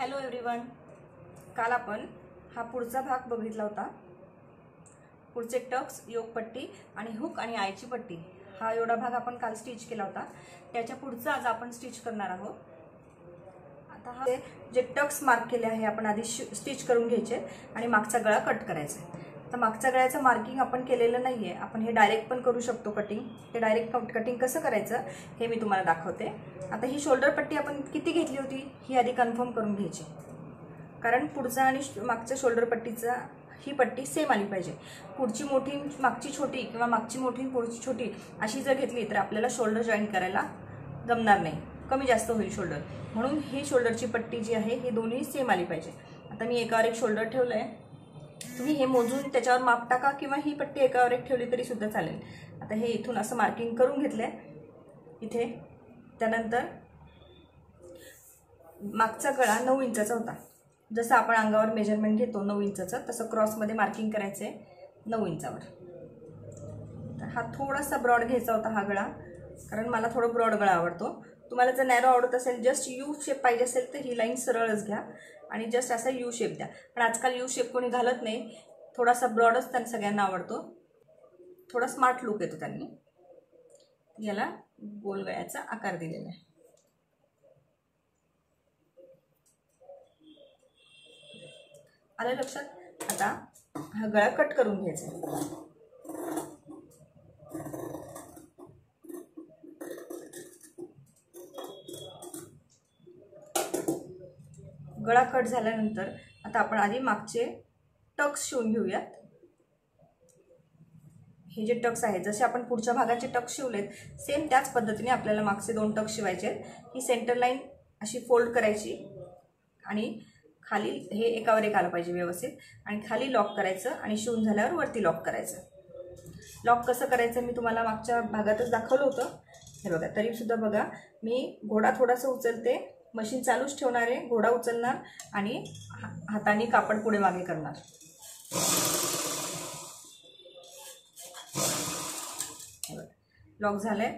Hello everyone, काल आपण हा पुढचा भाग बघितला होता. पुढचे टक्स, योगपट्टी आणि हुक आणि आयची पट्टी हा एवढा भाग आपण काल स्टिच केला होता. त्याच्या पुढचा आज आपण स्टिच करणार आहोत. आता हा जे टक्स मार्क केले आहे आपण आधी स्टिच करून घ्यायचे आणि मागचा गळा कट करायचा आहे. तर मागच्या गळ्याचं मार्किंग आपण केलेलं नाही आहे, आपण हे डायरेक्ट पण करू शकतो कटिंग. हे डायरेक्ट कटिंग कसं करायचं हे मी तुम्हाला दाखवते. आता ही शोल्डर पट्टी आपण किती घेतली होती ही आधी कन्फर्म करून घ्यायची, कारण पुढचा आणि मागच्या शोल्डर पट्टीचा ही पट्टी सेम आली पाहिजे. पुढची मोठी मागची छोटी किंवा मागची मोठी पुढची छोटी अशी जर घेतली तर आपल्याला शोल्डर जॉईन करायला जमणार नाही, कमी जास्त होईल शोल्डर. म्हणून ही शोल्डरची पट्टी जी आहे ही दोन्ही सेम आली पाहिजे. आता मी एकावर एक शोल्डर ठेवलं आहे, तुम्ही हे मोजून त्याच्यावर माप टाका किंवा ही पट्टी एकावर एक ठेवली तरी सुद्धा चालेल. आता हे इथून असं मार्किंग करून घेतलं आहे इथे. त्यानंतर मागचा गळा 9 इंचाचा होता. जसं आपण अंगावर मेजरमेंट घेतो 9 इंचाचं, तसं क्रॉसमध्ये मार्किंग करायचं आहे 9 इंचावर. तर हा थोडासा ब्रॉड घ्यायचा होता हा गळा, कारण मला थोडं ब्रॉड गळा आवडतो. तुम्हाला जर नॅरो आवडत असेल, जस्ट यू शेप पाहिजे असेल तर ही लाईन सरळच घ्या आणि जस्ट असा यू शेप द्या. पण आजकाल यू शेप कोणी घालत नाही, थोडासा ब्रॉडच त्यांना सगळ्यांना आवडतो. थोडा स्मार्ट लुक येतो त्यांनी. याला गोल गळ्याचा आकार दिलेला आहे. आलं लक्षात? आता हा गळा कट करून घ्यायचा आहे. गळा कट झाल्यानंतर आता आपण आधी मागचे टक्स शिवून घेऊयात. हे जे टक्स आहेत, जसे आपण पुढच्या भागाचे टक्स शिवलेत सेम त्याच पद्धतीने आपल्याला मागचे 2 टक्स शिवायचे आहेत. ही सेंटर लाईन अशी फोल्ड करायची आणि खाली हे एकावर एक आलं पाहिजे व्यवस्थित, आणि खाली लॉक करायचं आणि शिवून झाल्यावर वरती लॉक करायचं. लॉक कसं करायचं मी तुम्हाला मागच्या भागातच दाखवलं होतं. हे बघा, तरीसुद्धा बघा मी घोडा थोडासा उचलते, मशीन चालूच ठेवणार आहे, घोडा उचलणार आणि हाताने कापड पुढे मागे करणार. लॉक झालंय.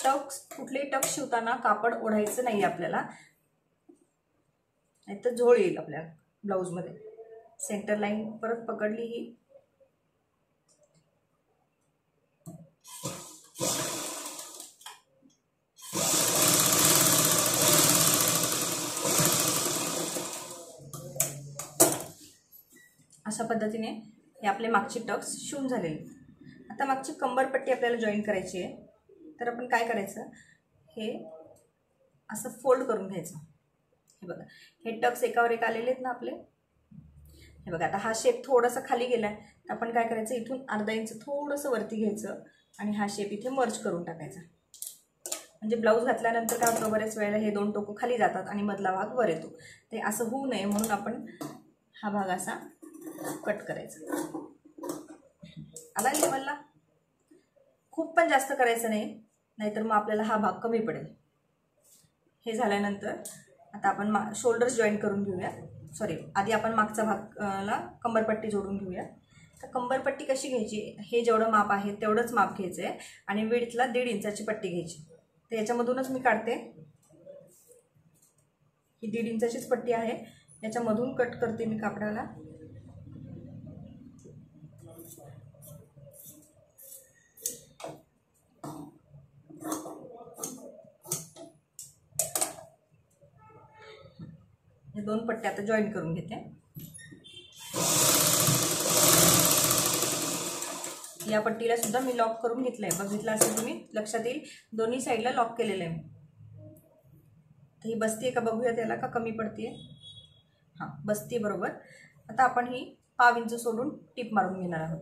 टक्स, कुठलेही टक्स शिवताना कापड ओढायचं नाही आपल्याला, नाहीतर झोळ येईल आपल्या ब्लाऊजमध्ये. सेंटर लाईन परत पकडली ही. अशा पद्धतीने हे आपले मागचे टक्स शिवून झालेले. आता मागची कंबरपट्टी आपल्याला जॉईन करायची आहे. तर आपण काय करायचं, हे असं फोल्ड करून घ्यायचं. हे बघा, हे टक्स एकावर एक आलेले आहेत ना आपले. हे बघा, आता हा शेप थोडासा खाली गेला आहे, तर आपण काय करायचं, इथून अर्धा इंच थोडंसं वरती घ्यायचं आणि हा शेप इथे मर्ज करून टाकायचा. म्हणजे ब्लाऊज घातल्यानंतर काय होतं, बऱ्याच वेळेला हे 2 टोकं खाली जातात आणि मधला भाग वर येतो. ते असं होऊ नये म्हणून आपण हा भाग असा कट करायचा. आला लेवलला. खूप पण जास्त करायचं नाही, नाहीतर मग आपल्याला हा भाग कमी पडेल. हे झाल्यानंतर आता आपण शोल्डर्स जॉईन करून घेऊया. आधी आपण मागचा भागला कंबरपट्टी जोडून घेऊया. तर कंबरपट्टी कशी घ्यायची, हे जेवढं माप आहे तेवढंच माप घ्यायचं आहे आणि विड्थला 1.5 इंचाची पट्टी घ्यायची. तर याच्यामधूनच मी काढते. ही 1.5 इंचाचीच पट्टी आहे, याच्यामधून कट करते मी कापडाला. हे 2 पट्ट्या आता जॉईन करून घेते. या पट्टीला सुद्धा मी लॉक करून घेतलंय. बघितलं असेल तुम्ही, लक्षात येईल. दोन्ही साईडला लॉक केलेलं आहे मी. तर ही बसतीये का बघूया त्याला, का कमी पडतीये. हां, बसतीये बरोबर. आता आपण ही 1/2 इंच सोडून टिप मारून घेणार आहोत.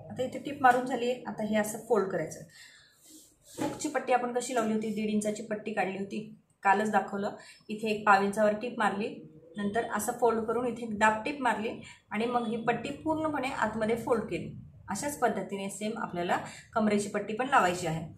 आता इथे टिप मारून झाली आहे. आता हे असं फोल्ड करायचं. हुकची पट्टी आपण कशी लावली होती, 1.5 इंचाची पट्टी काढली होती, कालच दाखवलं. इथे एक 1/2 इंचावर टिप मारली नंतर असं फोल्ड करून इथे दाब टिप मारली आणि मग ही पट्टी पूर्णपणे आतमध्ये फोल्ड केली. अशाच पद्धतीने सेम आपल्याला कमरेची पट्टी पण लावायची आहे.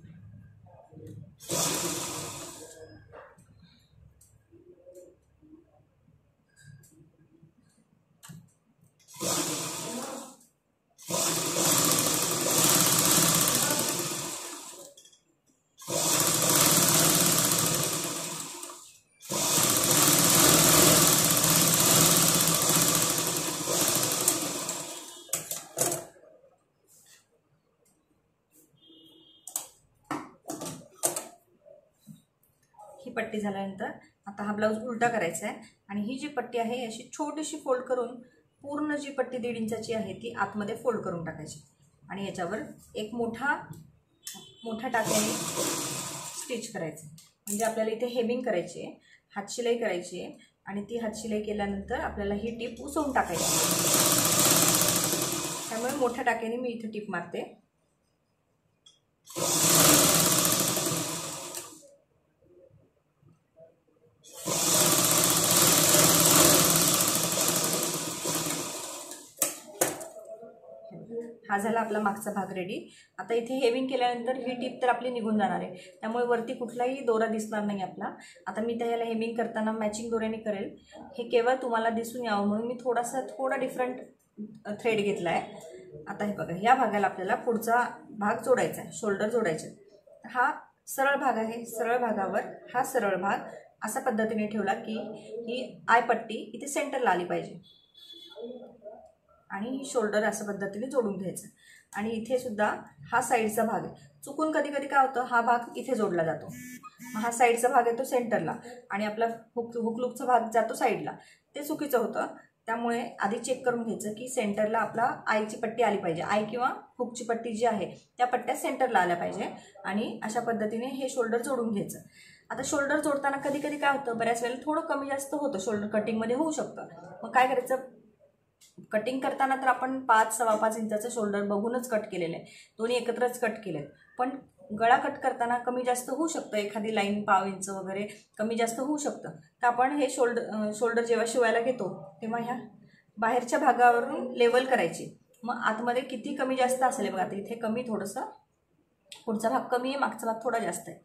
ही पट्टी झाल्यानंतर आता हा ब्लाऊज उलटा करायचा आहे आणि ही जी पट्टी आहे अशी छोटीशी फोल्ड करून पूर्ण जी पट्टी 1.5 इंचाची आहे ती आतमध्ये फोल्ड करून टाकायची आणि याच्यावर एक मोठा टाक्याने स्टिच करायचं. म्हणजे आपल्याला इथे हेमिंग करायची आहे, हातशिलाई करायची आहे आणि ती हातशिलाई केल्यानंतर आपल्याला ही टीप उसवून टाकायची. त्यामुळे मोठ्या टाक्याने मी इथे टीप मारते. हा झाला आपला मागचा भाग रेडी. आता इथे हेविंग केल्यानंतर ही टीप तर आपली निघून जाणार आहे, त्यामुळे वरती कुठलाही दोरा दिसणार नाही आपला. आता मी त्याला हेमिंग करताना मॅचिंग दोऱ्याने करेल. हे केवळ तुम्हाला दिसून यावं म्हणून मी थोडा डिफरंट थ्रेड घेतला आहे. आता हे बघा, या भागाला आपल्याला पुढचा भाग जोडायचा आहे, शोल्डर जोडायचे. हा सरळ भाग आहे, सरळ भागावर हा सरळ भाग अशा पद्धतीने ठेवला की ही आय पट्टी इथे सेंटरला आली पाहिजे आणि ही शोल्डर अशा पद्धतीने जोडून घ्यायचं. आणि इथे सुद्धा हा साईडचा भाग आहे. चुकून कधी कधी काय होतं, हा भाग इथे जोडला जातो, हा साईडचा भाग येतो सेंटरला आणि आपला हुकलूकचा भाग जातो साईडला. ते चुकीचं होतं. त्यामुळे आधी चेक करून घ्यायचं की सेंटरला आपला आयची पट्टी आली पाहिजे. आय किंवा हुकची पट्टी जी आहे त्या पट्ट्या सेंटरला आल्या पाहिजे आणि अशा पद्धतीने हे शोल्डर जोडून घ्यायचं. आता शोल्डर जोडताना कधी कधी काय होतं, बऱ्याच वेळेला थोडं कमी जास्त होतं, शोल्डर कटिंगमध्ये होऊ शकतं. मग काय करायचं, कटिंग करताना तर आपण 5-5.25 इंचाचं शोल्डर बघूनच कट केलेलं आहे, दोन्ही एकत्रच कट केलेत. पण गळा कट करताना कमी जास्त होऊ शकतं, एखादी लाईन 1/2 इंच वगैरे कमी जास्त होऊ शकतं. तर आपण हे शोल्डर जेव्हा शिवायला घेतो तेव्हा ह्या बाहेरच्या भागावरून लेवल करायची. मग आतमध्ये किती कमी जास्त असेल बघा, आता इथे कमी थोडंसं, पुढचा भाग कमी आहे, मागचा भाग थोडा जास्त आहे,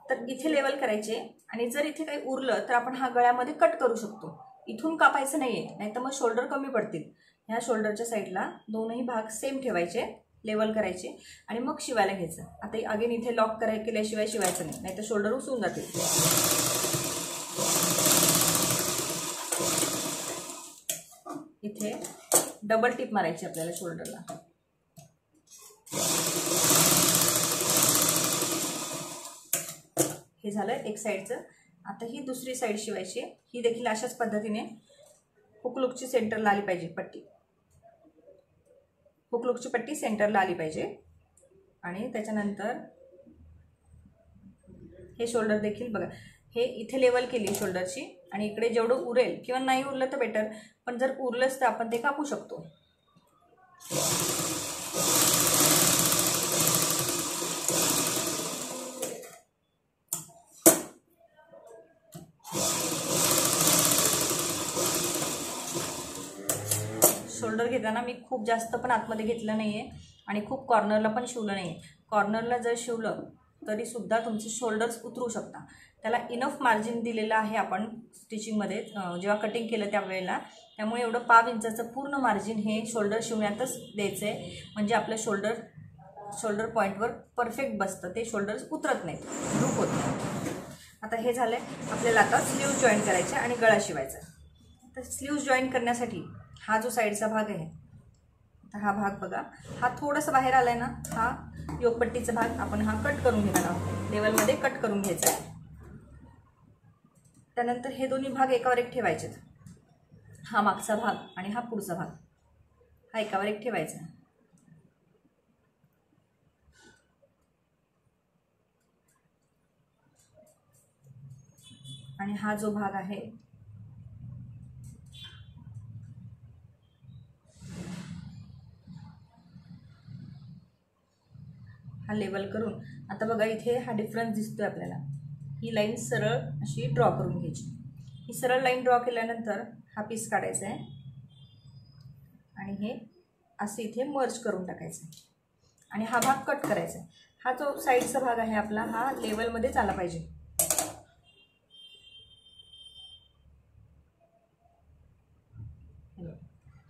तर इथे लेवल करायचे. आणि जर इथे काही उरलं तर आपण हा गळ्यामध्ये कट करू शकतो. इथून कापायचं नाहीये, नाहीतर मग शोल्डर कमी पडतील. ह्या शोल्डरच्या साईडला दोनही भाग सेम ठेवायचे, लेवल करायचे आणि मग शिवायला घ्यायचं. आता अगेन इथे लॉक केल्याशिवाय शिवायचं नाही, नाहीतर शोल्डर उसळून जातील. इथे डबल टिप मारायची आपल्याला शोल्डरला. हे झालं एक साईडचं. आता ही दुसरी साईड शिवायची. ही देखील अशाच पद्धतीने हुकलूकची सेंटरला आली पाहिजे पट्टी, हुकलूकची पट्टी सेंटरला आली पाहिजे. आणि त्याच्यानंतर हे शोल्डर देखील बघा, हे इथे लेवल केली शोल्डरची आणि इकडे जेवढं उरेल किंवा नाही उरलं तर बेटर, पण जर उरलंच तर आपण ते कापू शकतो. शोल्डर घेताना मी खूप जास्त पण आतमध्ये घेतलं नाही आहे आणि खूप कॉर्नरला पण शिवलं नाही आहे. कॉर्नरला जर शिवलं तरीसुद्धा तुमचे शोल्डर्स उतरू शकता. त्याला इनफ मार्जिन दिलेलं आहे आपण स्टिचिंगमध्ये जेव्हा कटिंग केलं त्यावेळेला. त्यामुळे एवढं 1/2 इंचाचं पूर्ण मार्जिन हे शोल्डर शिवण्यातच द्यायचं आहे, म्हणजे आपलं शोल्डर पॉईंटवर परफेक्ट बसतं, ते शोल्डर्स उतरत नाहीत, लूप होत नाही. आता हे झालं आहे. आपल्याला आता स्लीव्ज जॉईन करायचे आणि गळा शिवायचा. तर स्लीव्ज जॉईन करण्यासाठी हा जो साईडचा भाग आहे, तर हा भाग बघा, हा थोडासा बाहेर आला आहे ना, हा योगपट्टीचा भाग आपण हा कट करून घेणार आहोत, लेवलमध्ये कट करून घ्यायचा आहे. त्यानंतर हे दोन्ही भाग एकावर एक ठेवायचे. हा मागचा भाग आणि हा पुढचा भाग हा एकावर एक ठेवायचा. आणि हा जो भाग आहे हा लेवल करून, आता बघा इथे हा डिफरन्स दिसतोय आपल्याला, ही लाईन सरळ अशी ड्रॉ करून घ्यायची. ही सरळ लाईन ड्रॉ केल्यानंतर हा पीस काढायचा आहे आणि हे असे इथे मर्ज करून टाकायचं आहे आणि हा भाग कट करायचा आहे. हा जो साईडचा भाग आहे आपला हा लेवलमध्येच आला पाहिजे.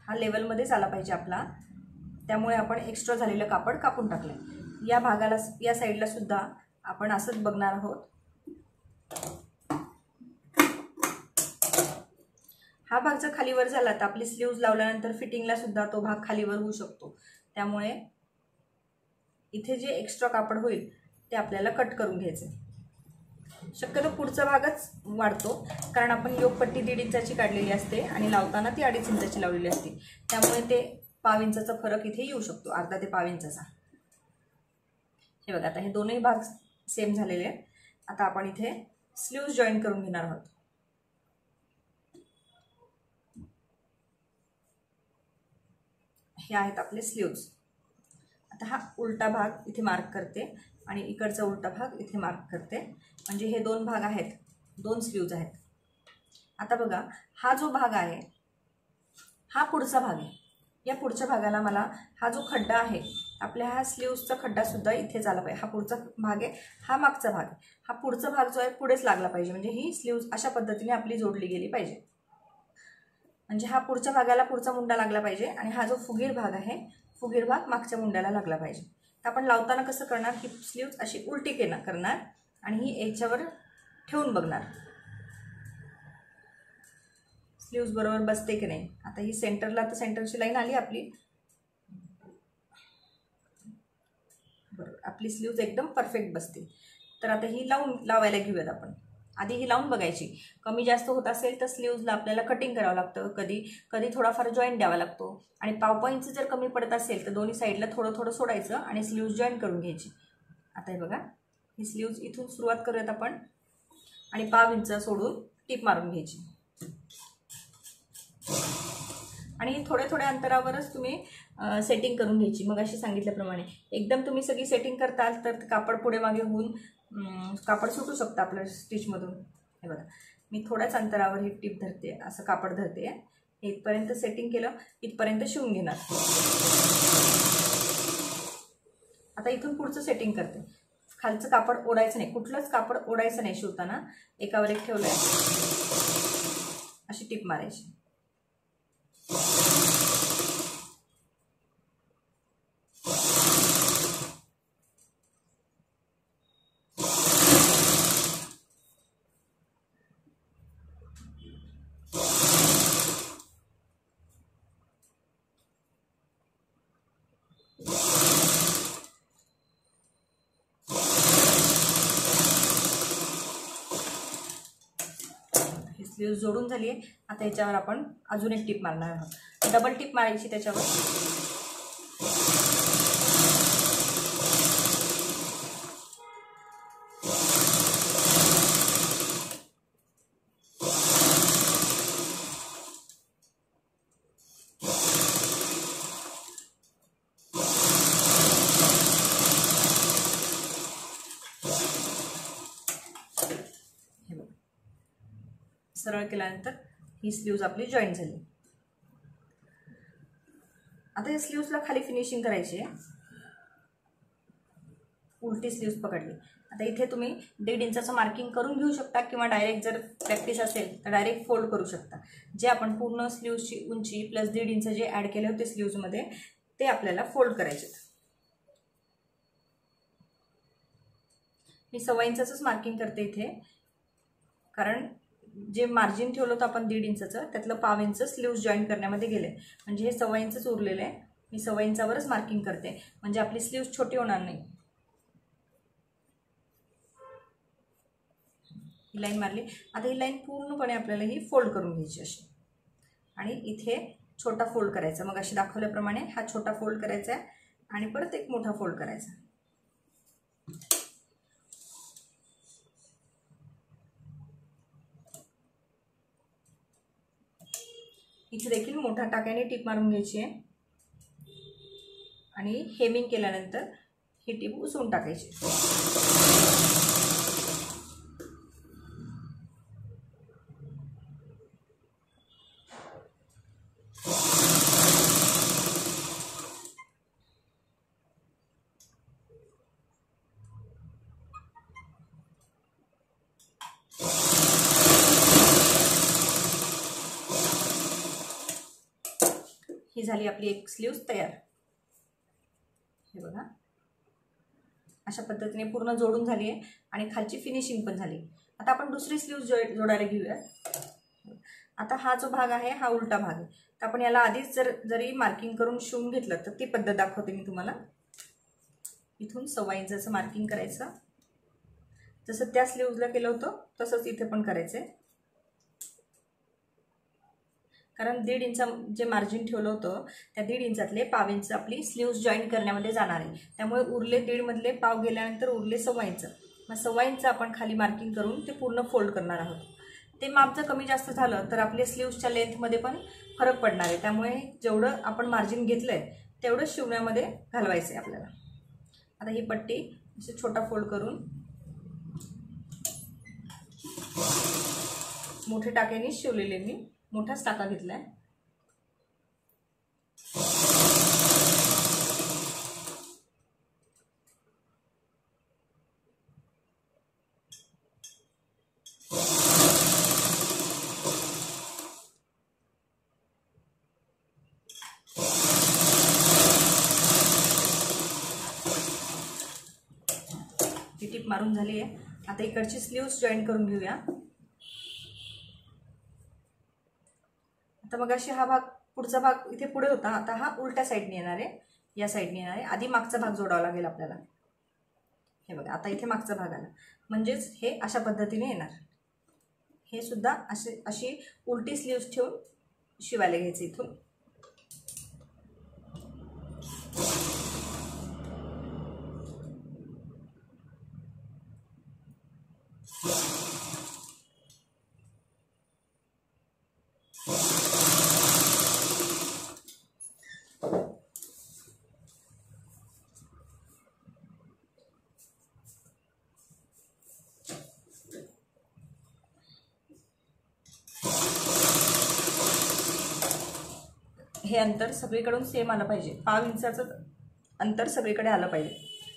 हा लेवलमध्येच आला पाहिजे आपला, त्यामुळे आपण एक्स्ट्रा झालेलं कापड कापून टाकलं. या भागाला या साईडला सुद्धा आपण असंच बघणार आहोत. हा भाग जर खालीवर झाला तर आपली स्लीव्ज लावल्यानंतर फिटिंगला सुद्धा तो भाग खालीवर होऊ शकतो. त्यामुळे इथे जे एक्स्ट्रा कापड होईल ते आपल्याला कट करून घ्यायचं. शक्यतो पुढचा भागच वाढतो कारण आपण योगपट्टी 1.5 इंचाची काढलेली असते आणि लावताना ती 2.5 इंचाची लावलेली असते. त्यामुळे ते पाव इंचाचा फरक इथे येऊ शकतो, अर्धा ते पाव इंचाचा. हे बघा आता हे दोन्ही भाग सेम झालेले आहेत. आता आपण इथे स्लीव्ज जॉईन करून घेणार आहोत. हे आहेत आपले स्लीव्ज. आता हा उलटा भाग इथे मार्क करते आणि इकडचा उलटा भाग इथे मार्क करते. म्हणजे हे 2 भाग आहेत, 2 स्लीव्ज आहेत. आता बघा हा जो भाग आहे हा पुढचा भाग आहे. या पुढच्या भागाला मला हा जो खड्डा आहे आपल्या हा स्लीव्सचा खड्डा सुद्धा इथेच आला पाहिजे. हा पुढचा भाग आहे, हा मागचा भाग आहे. हा पुढचा भाग जो आहे पुढेच लागला पाहिजे. म्हणजे ही स्लीव्स अशा पद्धतीने आपली जोडली गेली पाहिजे. म्हणजे हा पुढच्या भागाला पुढचा मुंडा लागला पाहिजे आणि हा जो फुगीर भाग आहे फुगीर भाग मागच्या मुंड्याला लागला पाहिजे. तर आपण लावताना कसं करणार, ही स्लीव्स अशी उलटी करणार आणि ही याच्यावर ठेवून बघणार स्लीव्स बरोबर बसते की नाही. आता ही सेंटरला तर सेंटरची लाईन आली आपली, बरोबर आपली स्लीव्स एकदम परफेक्ट बसते. तर आता ही लावायला घेऊयात आपण. आधी ही लावून बघायची. कमी जास्त होत असेल तर स्लीव्जला आपल्याला कटिंग करावं लागतं, कधी थोडाफार जॉईंट द्यावा लागतो. आणि पाव इंच जर कमी पडत असेल तर दोन्ही साईडला थोडं थोडं सोडायचं आणि स्लीव्ज जॉईन करून घ्यायची. आता हे बघा ही स्लीव्ज इथून सुरुवात करूयात आपण आणि पाव इंच सोडून टीप मारून घ्यायची. आणि थोड्या थोड्या अंतरावरच तुम्ही सेटिंग करून घ्यायची. मग अशी सांगितल्याप्रमाणे एकदम तुम्ही सगळी सेटिंग करताल तर कापड पुढे मागे होऊन कापड सुटू शकतं आपल्या स्टिचमधून. हे बघा मी थोड्याच अंतरावर ही टीप धरते, असं कापड धरते. इथपर्यंत सेटिंग केलं, इथपर्यंत शिवून घेणार. आता इथून पुढचं सेटिंग करते. खालचं कापड ओढायचं नाही, कुठलंच कापड ओढायचं नाही शिवताना. एकावर एक ठेवलंय अशी टीप मारायची. स्लीव्ज जोडून झाली आहे. आता याच्यावर आपण अजून एक टीप मारणार आहोत. डबल टीप मारायची त्याच्यावर. सरळ केल्यानंतर ही स्लीव्ज आपली जॉईन झाली. आता या स्लीव्जला खाली फिनिशिंग करायची आहे. उलटी स्लीव्ज पकडली. आता इथे तुम्ही 1.5 इंचाचं मार्किंग करून घेऊ शकता किंवा डायरेक्ट जर प्रॅक्टिस असेल तर डायरेक्ट फोल्ड करू शकता. जे आपण पूर्ण स्लीव्जची उंची प्लस 1.5 इंच जे ॲड केले होते स्लीव्जमध्ये ते आपल्याला फोल्ड करायचे. मी 1.25 इंचाचंच मार्किंग करते इथे, कारण जे मार्जिन ठेवलं होतं आपण 1.5 इंचाचं त्यातलं पाव इंच स्लीव्ज जॉईन करण्यामध्ये गेले. म्हणजे हे 1.25 इंचच उरलेलं आहे. मी 1.25 इंचावरच मार्किंग करते म्हणजे आपली स्लीव्ज छोटी होणार नाही. ही लाईन मारली. आता ही लाईन पूर्णपणे आपल्याला ही फोल्ड करून घ्यायची अशी आणि इथे छोटा फोल्ड करायचा. मग अशी दाखवल्याप्रमाणे हा छोटा फोल्ड करायचा आहे आणि परत एक मोठा फोल्ड करायचा. इथे देखील मोठा टाक्याने टीप मारून घ्यायची आहे आणि हेमिंग केल्यानंतर ही टीप उसळून टाकायची. ही झाली आपली एक स्लीव्ज तयार। हे बघा अशा पद्धतीने पूर्ण जोडून झाली आहे आणि खालची फिनिशिंग पण झाली। आता आपण दुसरी स्लीव्ज जोडायला घेऊया। आता हा जो भाग आहे हा उलटा भाग आहे, तर आपण याला आधीच जरी मार्किंग करून शिवून घेतलं तर ती पद्धत दाखवते मी तुम्हाला। इथून 1.25 इंचाचं मार्किंग करायचं, जसं त्या स्लीव्जला केलं होतं तसंच इथे पण करायचंय, कारण 1.5 इंच जे मार्जिन ठेवलं होतं त्या 1.5 इंचातले 1.5 इंच आपली स्लीव्ज जॉईन करण्यामध्ये जाणार आहे, त्यामुळे उरले 1.5 मधले 1.5 गेल्यानंतर उरले 1.25 इंच। मग 1.25 इंच आपण खाली मार्किंग करून ते पूर्ण फोल्ड करणार आहोत। ते माप जर कमी जास्त झालं तर आपल्या स्लीव्जच्या लेंथमध्ये पण फरक पडणार आहे, त्यामुळे जेवढं आपण मार्जिन घेतलंय तेवढं शिवण्यामध्ये घालवायचं आहे आपल्याला। आता ही पट्टी अशी छोटा फोल्ड करून मोठे टाक्याने शिवलेले, मी मोठाच टाका घेतलाय। ही टिप मारून झाली आहे। आता इकडची स्लीव्स जॉईन करून घेऊया। आता मग अशी हा भाग पुढचा भाग इथे पुढे होता, आता हा उलट्या साईडने येणार आहे, या साईडने येणार आहे। आधी मागचा भाग जोडावा लागेल आपल्याला। हे बघा आता इथे मागचा भाग आला, म्हणजेच हे अशा पद्धतीने येणार। हे सुद्धा अशी उलटी स्लीव्स ठेवून शिवायला घ्यायचं इथून। हे अंतर सगळीकडून सेम आलं पाहिजे, 1.5 इंचाचं अंतर सगळीकडे आलं पाहिजे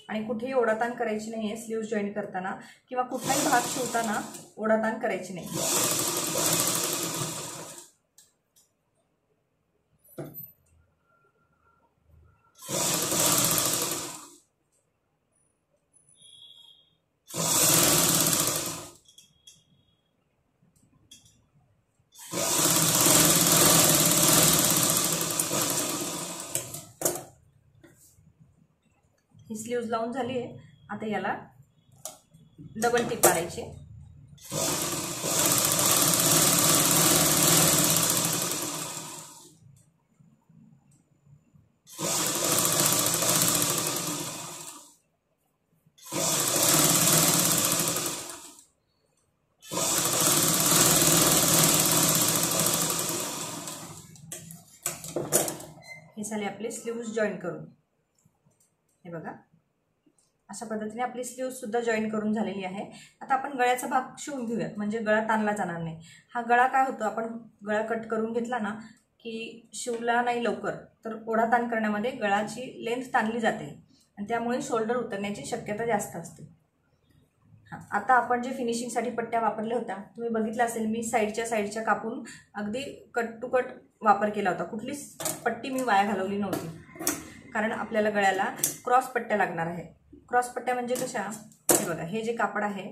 आणि कुठेही ओढाताण करायची नाही आहे। स्लीव्ज जॉईन करताना किंवा कुठलाही भाग शिवताना ओढाताण करायची नाही। ही स्लीव्ज लावून झाली आहे। आता याला डबल टिप मारायची। हे झाले आपले स्लीव्ज जॉईन करून। हे बघा अशा पद्धतीने आपली स्लीव्ज सुद्धा जॉईन करून झालेली आहे। आता आपण गळ्याचा भाग शिवून घेऊयात, म्हणजे गळा ताणला जाणार नाही। हा गळा काय होतो, आपण गळा कट करून घेतला ना की शिवला नाही लवकर तर ओढाताण करण्यामध्ये गळाची लेंथ ताणली जाते आणि त्यामुळे शोल्डर उतरण्याची शक्यता जास्त असते। आता आपण जे फिनिशिंगसाठी पट्ट्या वापरल्या होत्या तुम्ही बघितलं असेल, मी साईडच्या कापून अगदी कट टू कट वापर केला होता। कुठलीच पट्टी मी वाया घालवली नव्हती, कारण आपल्याला गळ्याला क्रॉस पट्ट्या लागणार आहे। क्रॉस पट्ट्या म्हणजे कशा, हे बघा हे जे कापड आहे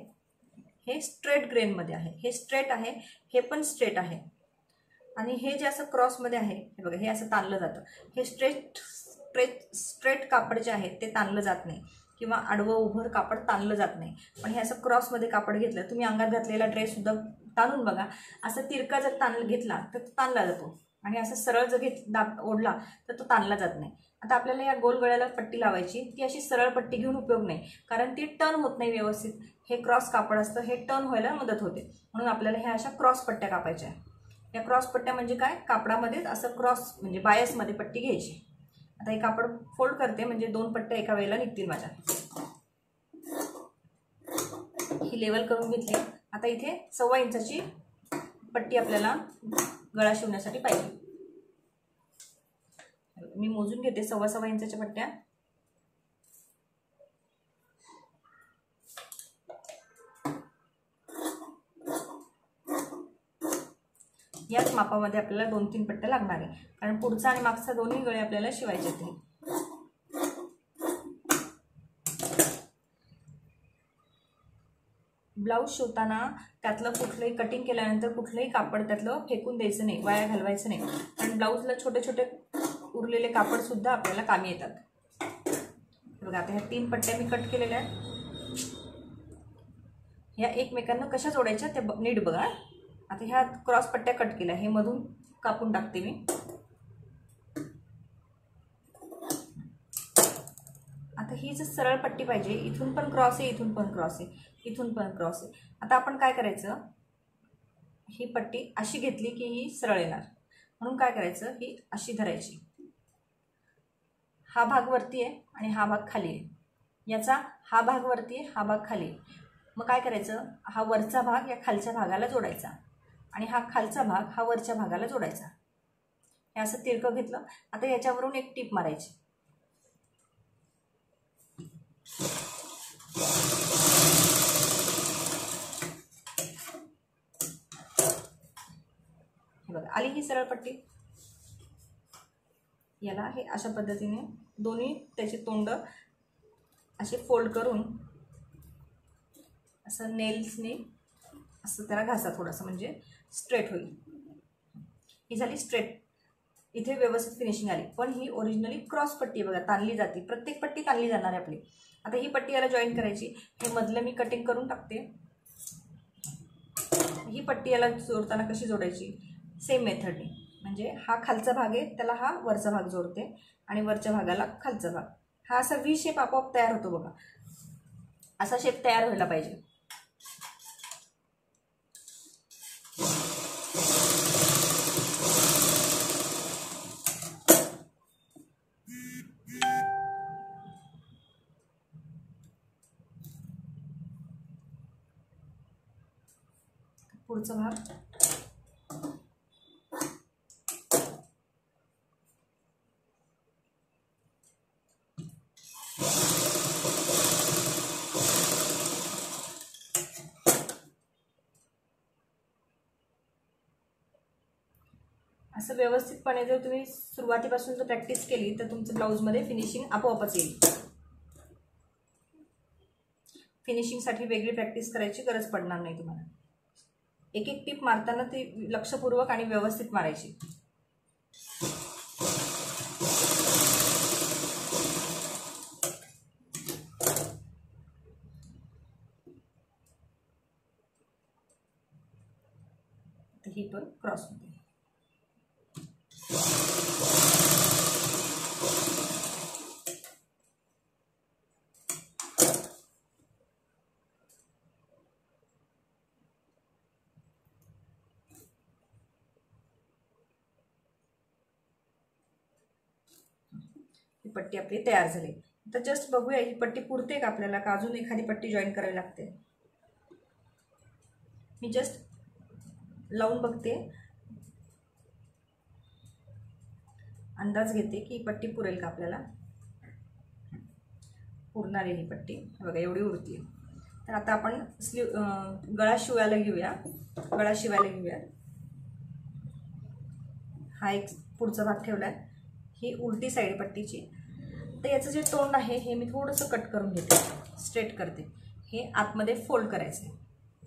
हे स्ट्रेट ग्रेनमध्ये आहे, हे स्ट्रेट आहे, हे पण स्ट्रेट आहे आणि हे जे असं क्रॉसमध्ये आहे हे बघा हे असं ताणलं जातं। हे स्ट्रेट कापड जे आहे ते ताणलं जात नाही किंवा आडवं उभं कापड ताणलं जात नाही, पण हे असं क्रॉसमध्ये कापड घेतलं, तुम्ही अंगात घातलेला ड्रेस सुद्धा ताणून बघा, असं तिरका जर घेतला तर तो ताणला जातो आणि असं सरळ जर ओढला तर तो ताणला जात नाही। आता आपल्याला या गोल गळ्याला पट्टी लावायची, ती अशी सरळ पट्टी घेऊन उपयोग नाही, कारण ती टर्न होत नाही व्यवस्थित। हे क्रॉस कापड असतं, हे टर्न व्हायला मदत होते, म्हणून आपल्याला ह्या अशा क्रॉस पट्ट्या कापायच्या। या क्रॉस पट्ट्या म्हणजे काय, कापडामध्येच असं क्रॉस म्हणजे बायसमध्ये पट्टी घ्यायची। आता हे कापड फोल्ड करते, म्हणजे 2 पट्ट्या एका वेळेला निघतील माझ्या। ही लेवल करून घेतली। आता इथे 1.25 इंचाची पट्टी आपल्याला गळा शिवण्यासाठी पाहिजे। मी मोजून घेते 1.25 इंचाच्या पट्ट्या। याच मापामध्ये आपल्याला 2-3 पट्ट्या लागणार आहे, कारण पुढचा आणि मागचा दोन्ही गळे आपल्याला शिवायचे आहेत. ब्लाऊज शिवताना त्यातलं कुठलंही कटिंग केल्यानंतर कुठलंही कापड त्यातलं फेकून द्यायचं नाही, वाया घालवायचं नाही, कारण ब्लाऊजला छोटे छोटे उरलेले कापडसुद्धा आपल्याला कामी येतात. बघा आता ह्या 3 पट्ट्या मी कट केलेल्या आहेत. ह्या एकमेकांना कशा जोडायच्या ते नीट बघा. आता ह्या क्रॉस पट्ट्या कट केल्या, हे मधून कापून टाकते मी. आता ही जर सरळ पट्टी पाहिजे, इथून पण क्रॉस आहे, इथून पण क्रॉस आहे, इथून पण क्रॉस आहे. आता आपण काय करायचं, ही पट्टी अशी घेतली की ही सरळ येणार, म्हणून काय करायचं, ही अशी धरायची. हा भाग वरती आहे आणि हा भाग खाली आहे. याचा हा भाग वरती आहे, हा भाग खाली आहे. मग काय करायचं, हा वरचा भाग या खालच्या भागाला जोडायचा आणि हा खालचा भाग हा वरच्या भागाला जोडायचा. हे असं तिरकं घेतलं. आता याच्यावरून एक टीप मारायची. हे बघा आली ही सरळ पट्टी. याला हे अशा पद्धतीने दोन्ही त्याचे तोंड असे फोल्ड करून असं नेल्सने असं त्याला घासा थोडंसं, म्हणजे स्ट्रेट होईल. ही झाली स्ट्रेट. इथे व्यवस्थित फिनिशिंग आली. पण ही ओरिजिनली क्रॉस पट्टी बघा, ताणली जाते, प्रत्येक पट्टी ताणली जाणार आहे आपली. आता ही पट्टी याला जॉईन करायची. हे मधलं मी कटिंग करून टाकते. ही पट्टी याला जोडताना कशी जोडायची, सेम मेथडने, म्हणजे हा खालचा भाग आहे त्याला हा वरचा भाग जोडते आणि वरच्या भागाला खालचा भाग. हा असा व्ही शेप आपोआप तयार होतो बघा. असा शेप तयार व्हायला पाहिजे. पुढचा भाग असं व्यवस्थितपणे जर तुम्ही सुरुवातीपासून जर प्रॅक्टिस केली तर तुमचं ब्लाऊजमध्ये फिनिशिंग आपोआपच येईल. फिनिशिंगसाठी वेगळी प्रॅक्टिस करायची गरज पडणार नाही तुम्हाला. एक एक टिप मारताना ती लक्षपूर्वक आणि व्यवस्थित मारायची. ही पण क्रॉस होते. ही पट्टी आपली तयार झाली. तर जस्ट बघूया ही पट्टी पुरते का आपल्याला, का अजून एखादी पट्टी जॉईन करावी लागते. मी जस्ट लावून बघते, अंदाज घेते की ही पट्टी पुरेल का आपल्याला. पुरणार आहे ही पट्टी, बघा एवढी उरती. तर आता आपण गळा शिवायला घेऊया. हा एक पुढचा भाग ठेवलाय, ही उलटी साईड पट्टीची. तर याचं जे तोंड आहे हे मी थोडंसं कट करून घेते, स्ट्रेट करते. हे आतमध्ये फोल्ड करायचे.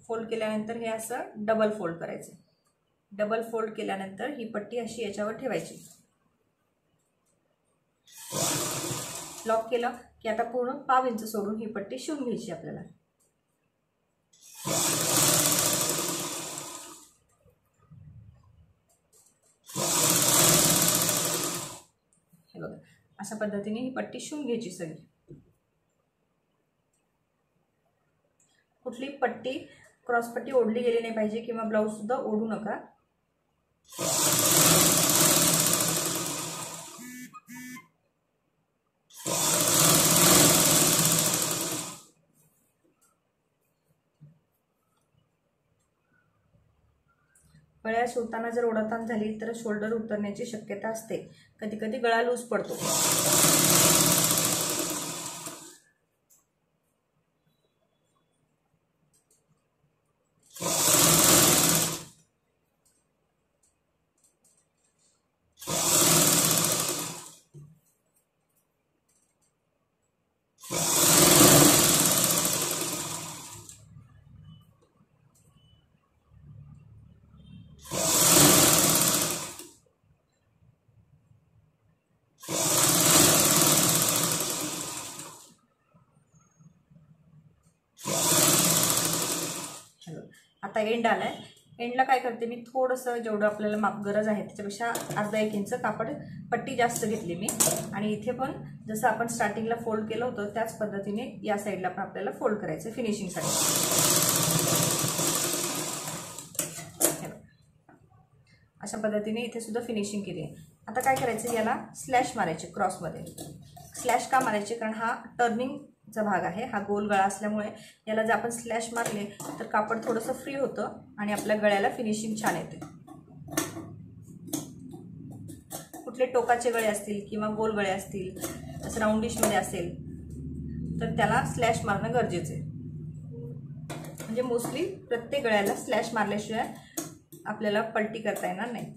फोल्ड केल्यानंतर हे असं डबल फोल्ड करायचे. डबल फोल्ड केल्यानंतर ही पट्टी अशी याच्यावर ठेवायची. लॉक केलं की आता पूर्ण 5 इंच सोडून ही पट्टी शिवून घ्यायची आपल्याला. हे बघा अशा पद्धतीने ही पट्टी शिवून घ्यायची सगळी. कुठली पट्टी क्रॉस पट्टी ओढली गेली नाही पाहिजे किंवा ब्लाऊज सुद्धा ओढू नका. गळ्या शिवताना जर ओढाताण झाली तर शोल्डर उतरण्याची शक्यता असते. कधी कधी गळा लूज पडतो. आता एंड आलाय. एंडला काय करते मी, थोडंसं जेवढं आपल्याला माप गरज आहे त्याच्यापेक्षा अर्धा 1 इंच कापड पट्टी जास्त घेतली मी. आणि इथे पण जसं आपण स्टार्टिंगला फोल्ड केलं होतं त्याच पद्धतीने या साईडला पण आपल्याला फोल्ड करायचं फिनिशिंगसाठी. अशा पद्धतीने इथे सुद्धा फिनिशिंग केली आहे. आता काय करायचं, याला स्लॅश मारायचे क्रॉसमध्ये. स्लॅश का मारायचे, कारण हा टर्निंगचा भाग आहे, हा गोल गळा असल्यामुळे याला जर आपण स्लॅश मारले तर कापड थोडंसं फ्री होतं आणि आपल्या गळ्याला फिनिशिंग छान येते. कुठले टोकाचे गळे असतील किंवा गोल गळे असतील, असं राऊंडिशमध्ये असेल तर त्याला स्लॅश मारणं गरजेचं आहे. म्हणजे मोस्टली प्रत्येक गळ्याला स्लॅश मारल्याशिवाय आपल्याला पलटी करता येणार नाही.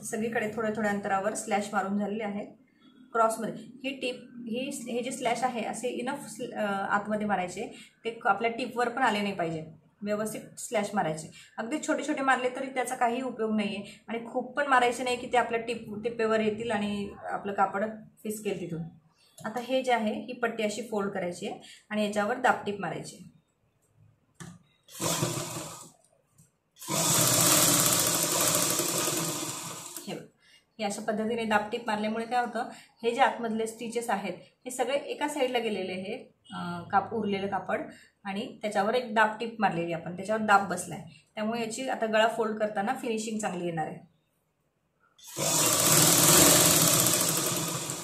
सगळीकडे थोड्या थोड्या अंतरावर स्लॅश मारून झालेले आहेत. क्रॉसमध्ये ही टिप, हे जे स्लॅश आहे असे इनफ आतमध्ये मारायचे, ते आपल्या टिपवर पण आले नाही पाहिजे. व्यवस्थित स्लॅश मारायचे. अगदी छोटे छोटे मारले तरी त्याचा काही उपयोग नाही आहे. आणि खूप पण मारायचे नाही की ते आपल्या टिपेवर येतील आणि आपलं कापड फिसकेल तिथून. आता हे जे आहे ही पट्टी अशी फोल्ड करायची आहे आणि याच्यावर दाबटीप मारायची. हे अशा पद्धतीने दाबटीप मारल्यामुळे काय होतं, हे जे आतमधले स्टिचेस आहेत हे सगळे एका साईडला गेलेले आहे, उरलेलं कापड, आणि त्याच्यावर एक दाबटीप मारलेली आपण, त्याच्यावर दाब बसलाय. त्यामुळे याची आता गळा फोल्ड करताना फिनिशिंग चांगली येणार आहे.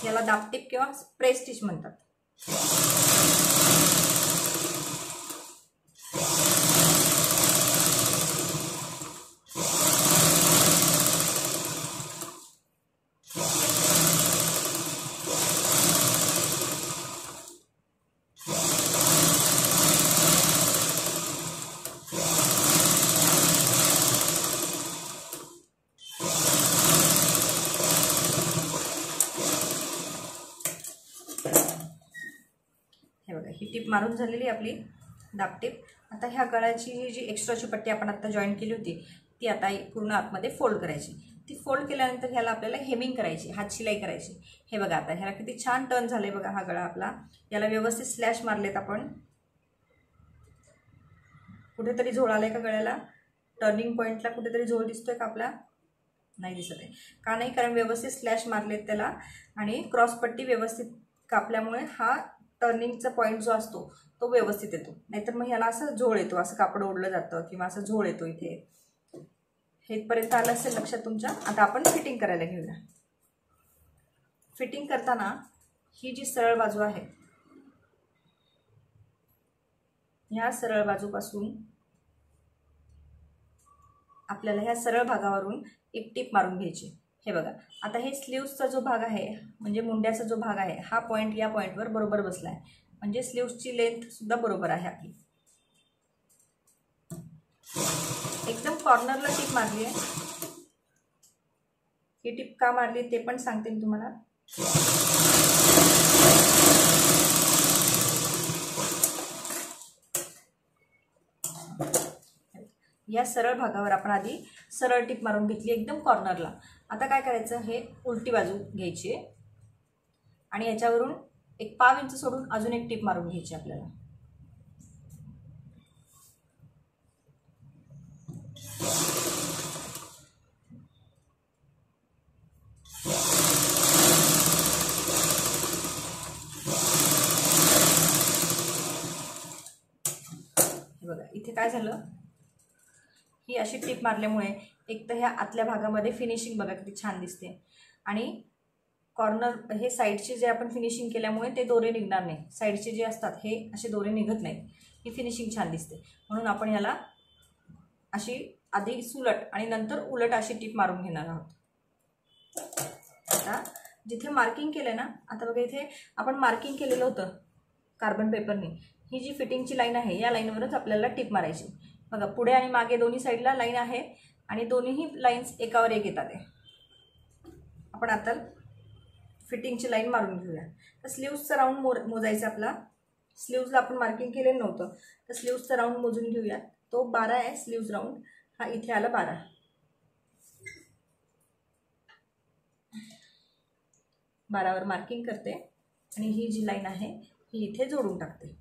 याला दाबटीप किंवा प्रेस स्टिच म्हणतात. ही टिप मारून झालेली आपली दाबटीप. आता ह्या गळ्याची जी एक्स्ट्राची पट्टी आपण आता जॉईन केली होती ती आता पूर्ण आतमध्ये फोल्ड करायची. ती फोल्ड केल्यानंतर ह्याला आपल्याला हेमिंग करायची, हात शिलाई करायची. हे बघा आता ह्याला किती छान टर्न झाले बघा हा गळा आपला. याला व्यवस्थित स्लॅश मारलेत आपण. कुठेतरी झोळ आलाय का गळ्याला, टर्निंग पॉईंटला कुठेतरी झोळ दिसतोय का आपला, नाही दिसत आहे का, नाही, कारण व्यवस्थित स्लॅश मारलेत त्याला आणि क्रॉसपट्टी व्यवस्थित कापल्यामुळे हा टर्निंगचा पॉईंट जो असतो तो व्यवस्थित येतो. नाहीतर मग ह्याला असं झोळ येतो, असं कापड ओढलं जातं किंवा असं झोळ येतो. इथे हेपर्यंत आलं असेल लक्षात तुमच्या. आता आपण फिटिंग करायला घेऊया. फिटिंग करताना ही जी सरळ बाजू आहे, ह्या सरळ बाजूपासून आपल्याला ह्या सरळ भागावरून एक टिप मारून घ्यायची. हे बघा आता हे स्लीव्सचा जो भाग आहे, म्हणजे मुंड्याचा जो भाग आहे, हा पॉईंट या पॉईंटवर बरोबर बसला आहे. म्हणजे स्लीव्सची लेंथ सुद्धा बरोबर आहे आपली. एकदम कॉर्नरला टिप मारली आहे. ही टिप का मारली ते पण सांगते मी तुम्हाला. या सरळ भागावर आपण आधी सरळ टिप मारून घेतली एकदम कॉर्नरला. आता काय करायचं, हे उलटी बाजू घ्यायची आणि याच्यावरून एक 1/2 इंच सोडून अजून एक टिप मारून घ्यायची आपल्याला. हे बघा इथे काय झालं, ही अशी टिप मारल्यामुळे एक तर ह्या आतल्या भागामध्ये फिनिशिंग बघा किती छान दिसते, आणि कॉर्नर हे साईडचे जे आपण फिनिशिंग केल्यामुळे ते दोरे निघणार नाही. साईडचे जे असतात हे असे दोरे निघत नाहीत. ही फिनिशिंग छान दिसते. म्हणून आपण ह्याला अशी आधी सुलट आणि नंतर उलट अशी टिप मारून घेणार आहोत. आता जिथे मार्किंग केलं ना, आता बघा इथे आपण मार्किंग केलेलं होतं कार्बन पेपरने. ही जी फिटिंगची लाईन आहे या लाईनवरच आपल्याला टिप मारायची. बघा पुढे आणि मागे दोन्ही साईडला लाईन आहे, आणि दोन्हीही लाईन्स एकावर एक येतात आहे. आपण आता फिटिंगची लाईन मारून घेऊया. तर स्लीव्सचा राऊंड मोजायचा आपला. स्लीव्सला आपण मार्किंग केलेलं नव्हतं, तर स्लीव्सचा राऊंड मोजून घेऊया. तो 12 आहे स्लीव्स राऊंड. हा इथे आला 12. 12वर मार्किंग करते आणि ही जी लाईन आहे ही इथे जोडून टाकते.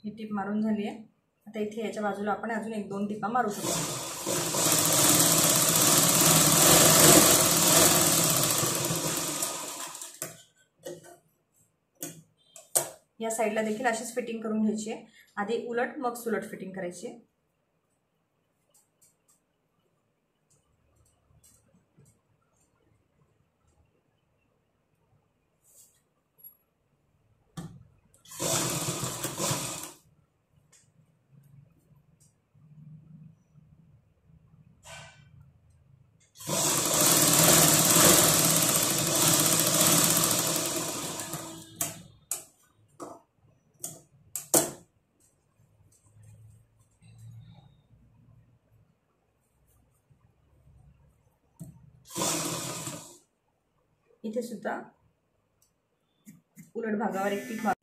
ही टिप मारून झाली आहे. आता इथे याच्या बाजूला आपण अजून 1-2 टिपा मारू शकतो. या साईडला देखील अशीच फिटिंग करून घ्यायची आहे. आधी उलट मग सुलट फिटिंग करायची आहे. इथे सुद्धा उलट भागावर एक टिप मार.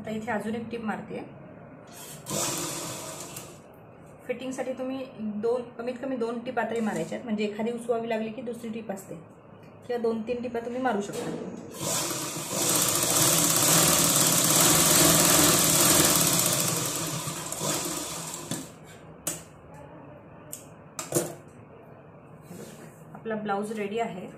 आता इथे अजून एक टिप मारते. फिटिंगसाठी तुम्ही कमीत कमी 2 टिपा तरी मारायच्या आहेत. म्हणजे एखादी उसवावी लागली की दुसरी टिप असते, किंवा 2-3 टिपा तुम्ही मारू शकता. आपला ब्लाउज रेडी आहे.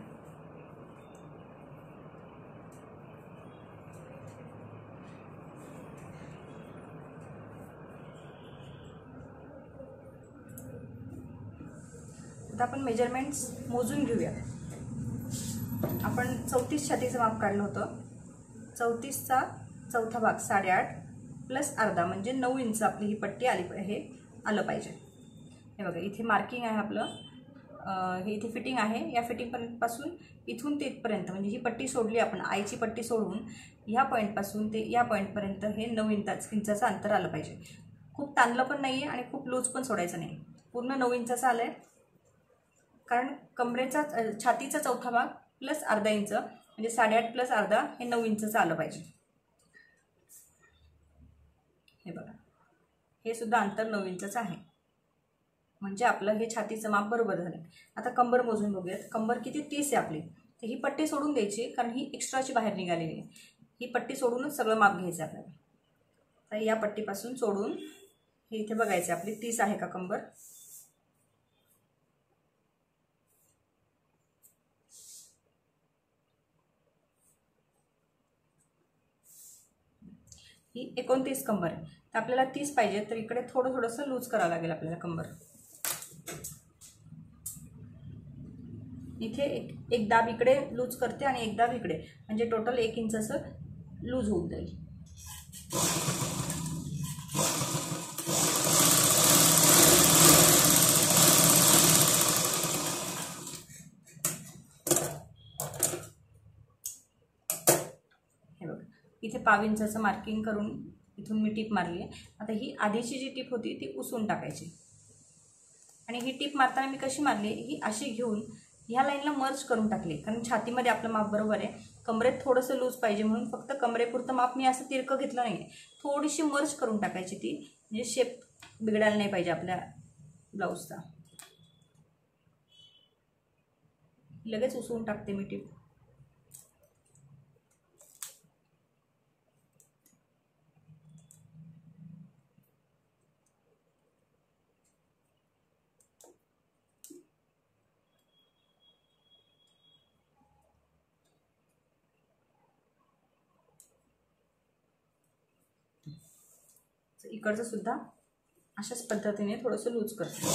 आता आपण मेजरमेंट्स मोजून घेऊया. आपण 34 छातीचं माप काढलं होतं. 34चा चौथा भाग 8.5 प्लस अर्धा म्हणजे 9 इंच आपली ही पट्टी आलं पाहिजे. हे बघा इथे मार्किंग आहे आपलं. हे इथे फिटिंग आहे. या फिटिंगपासून इथून तिथपर्यंत म्हणजे ही पट्टी सोडली आपण, आईची पट्टी सोडून ह्या पॉईंटपासून ते या पॉईंटपर्यंत हे 9 इंचाचं अंतर आलं पाहिजे. खूप ताणलं पण नाही आहे आणि खूप लूज पण सोडायचं नाही. पूर्ण 9 इंचाचं आलं आहे. कारण छातीचा चौथा भाग प्लस अर्धा इंच म्हणजे 8.5 प्लस अर्धा हे 9 इंचचं आलं पाहिजे. हे बघा हे सुद्धा अंतर 9 इंचचं आहे. म्हणजे आपलं हे छातीचं माप बरोबर झालं. आता कंबर मोजून बघूयात. कंबर किती 30 आहे आपली. तर ही पट्टी सोडून द्यायची कारण ही एक्स्ट्राची बाहेर निघालेली आहे. ही पट्टी सोडूनच सगळं माप घ्यायचं आपल्याला. तर या पट्टीपासून सोडून हे इथे बघायचं आपली 30 आहे का कंबर. ही 29 कंबर आहे. तर आपल्याला 30 पाहिजे, तर इकडे थोडंसं लूज करावं लागेल आपल्याला कंबर. इथे एक दाब इकडे लूज करते आणि एक दाब इकडे, म्हणजे टोटल 1 इंच असं लूज होऊन जाईल. हे बघा, इथे 1.5 इंचाचं मार्किंग करून इथून मी टीप मारली आहे. आता ही आधीची जी टीप होती ती उसवून टाकायची. आणि ही टीप मारताना मी कशी मारली, ही अशी घेऊन ह्या लाईनला मर्ज करून टाकली, कारण छातीमध्ये आपलं माप बरोबर आहे. कमरेत थोडंसं लूज पाहिजे म्हणून फक्त कमरेपुरतं माप मी असं तिरकं घेतलं नाही आहे, थोडीशी मर्ज करून टाकायची ती, म्हणजे शेप बिघडायला नाही पाहिजे आपल्या ब्लाऊजचा. लगेच उसवून टाकते मी टीप. इकडचं सुद्धा अशाच पद्धतीने थोडंसं लूज करते.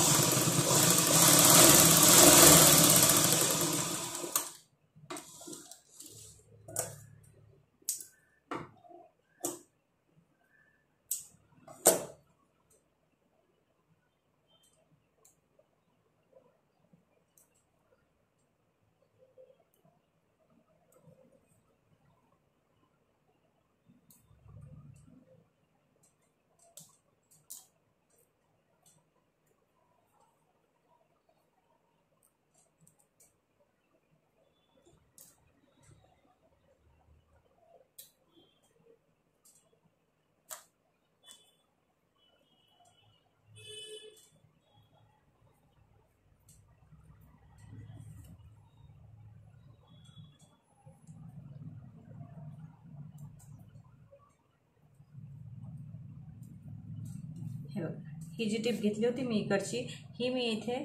हे बघा, ही जी टिप घेतली होती मी इकडची, ही मी इथे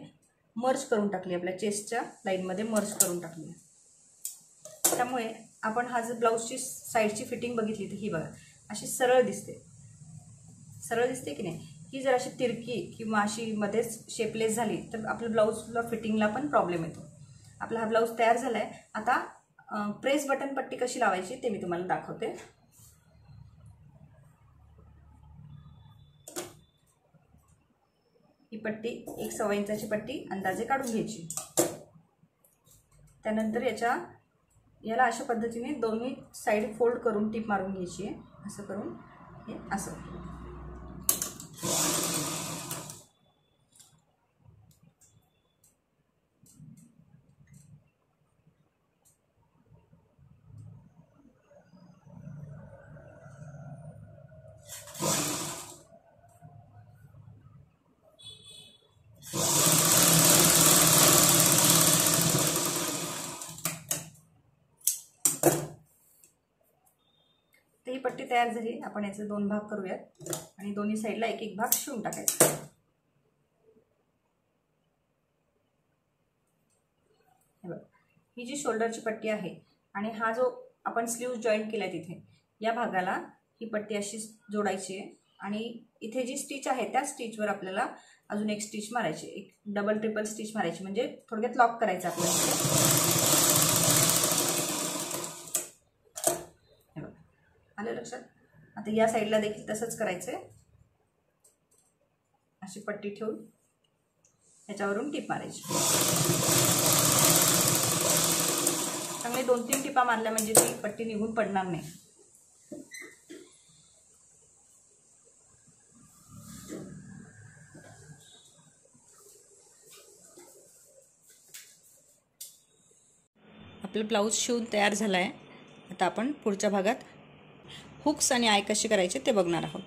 मर्ज करून टाकली, आपल्या चेस्टच्या लाईनमध्ये मर्ज करून टाकली. त्यामुळे आपण हा जर ब्लाऊजची साईडची फिटिंग बघितली तर ही बघा अशी सरळ दिसते, सरळ दिसते की नाही. ही जर अशी तिरकी किंवा अशी मध्येच शेपलेस झाली तर आपल्या ब्लाऊजला फिटिंगला पण प्रॉब्लेम येतो. आपला हा ब्लाऊज तयार झाला आहे. आता प्रेस बटन पट्टी कशी लावायची ते मी तुम्हाला दाखवते. ही पट्टी 1.25 इंचाची पट्टी अंदाजे काढून घ्यायची. त्यानंतर याला अशा पद्धतीने दोन्ही साईड फोल्ड करून टीप मारून घ्यायची आहे. असं करून हे असं. ही पट्टी तयार झाली. आपण याचे 2 भाग करूयात आणि दोन्ही साईडला एक एक भाग शिवून टाकायचा. हे बघा, ही जी शोल्डरची पट्टी आहे आणि हा जो आपण स्लीव्ह जॉईंट केलाय तिथे या भागाला ही पट्टी अशी जोडायची आहे. आणि इथे जी स्टिच आहे त्या स्टिचवर आपल्याला अजून एक स्टिच मारायची, एक डबल ट्रिपल स्टिच मारायची, म्हणजे थोडक्यात लॉक करायचं आपल्याला. आलं लक्षात. आता या साईडला देखील तसंच करायचंय. अशी पट्टी ठेवून याच्यावरून टिप मारायची. चांगले 2-3 टिपा मारल्या म्हणजे ती पट्टी निघून पडणार नाही. आपलं ब्लाऊज शिवून तयार झाला आहे. आता आपण पुढच्या भागात हुक्स आणि आय कसे करायचे ते बघणार आहोत.